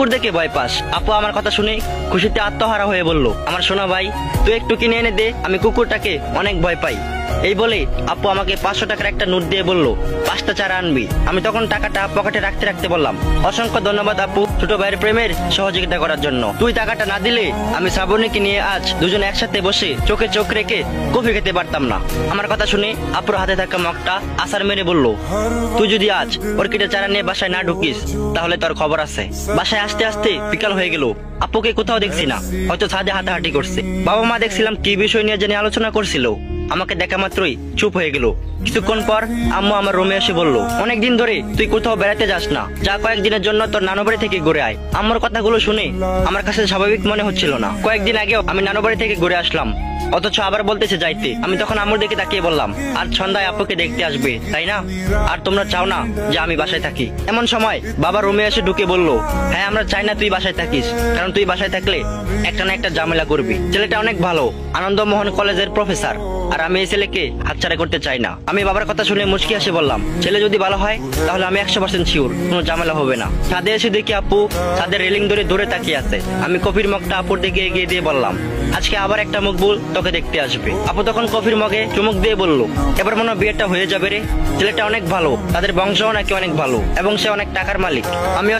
কুকুর দেখে ভয় পাস? আপু আমার কথা শুনে খুশিতে আত্মহারা হয়ে বলল, আমার সোনা ভাই, তুই একটু কিনে এনে দে, আমি কুকুরটাকে অনেক ভয় পাই। এই বলে আপু আমাকে 500 টাকার একটা নোট দিয়ে বলল, 5টা চারা আনবি। আমি তখন টাকাটা পকেটে রাখতে রাখতে বললাম, অসংখ্য ধন্যবাদ আপু, ছোট ভাইয়ের প্রেমের সহযোগিতা করার জন্য। তুই টাকাটা না দিলে আমি শ্রাবণীকে নিয়ে আজ দুজনে একসাথে বসে চোখে চোখ রেখে কফি খেতে পারতাম না। আমার কথা শুনে আপুর হাতে থাকা মগটা আসার মেরে বলল, তুই যদি আজ অর্কিডের চারা নিয়ে বাসায় না ঢুকিস তাহলে তোর খবর আছে। বাসায় আসতে আসতে বিকাল হয়ে গেল। আপুকে কোথাও দেখছি না, হয়তো ছাদে হাঁটাহাঁটি করছে। বাবা মা দেখছিলাম কি বিষয় নিয়ে জানি আলোচনা করছিল। আমাকে দেখা মাত্রই চুপ হয়ে গেল। কিছুক্ষণ পর আম্মু আমার রুমে এসে বলল, অনেকদিন ধরে তুই কোথাও বেড়াতে যাস না, যা কয়েকদিনের জন্য তোর নানু বাড়ি থেকে ঘুরে আয়। আম্মুর কথাগুলো শুনে আমার কাছে স্বাভাবিক মনে হচ্ছিল না। কয়েকদিন আগেও আমি নানু বাড়ি থেকে ঘুরে আসলাম, অথচ আবার বলতেছে যাইতে। আমি তখন আম্মুর দিকে তাকিয়ে বললাম, আর সন্ধ্যায় আপুকে দেখতে আসবে তাই না? আর তোমরা চাও না যে আমি বাসায় থাকি? এমন সময় বাবা রুমে এসে ঢুকে বলল, হ্যাঁ আমরা চাই না তুই বাসায় থাকিস, কারণ তুই বাসায় থাকলে একটা না একটা ঝামেলা করবি। ছেলেটা অনেক ভালো, আনন্দমোহন কলেজের প্রফেসর, আর আমি এই ছেলেকে হাতছাড়া করতে চাই না। আমি বাবার কথা শুনে মুচকি হাসি বললাম, ছেলে যদি ভালো হয় তাহলে আমি 100% শিওর কোনো ঝামেলা হবে না। ছাদে এসে দেখি আপু ছাদের রেলিং ধরে দূরে তাকিয়ে আছে। আমি কফির মগটা আপুর দিকে এগিয়ে দিয়ে বললাম, আজকে আবার একটা মকবুল তোকে দেখতে আসবে। আপু তখন কফির মগে চুমুক দিয়ে বলল, এবার মনে হয় বিয়েটা হয়ে যাবে রে। ছেলেটা অনেক ভালো, তাদের বংশও নাকি অনেক ভালো, এবং সে অনেক টাকার মালিক। আমিও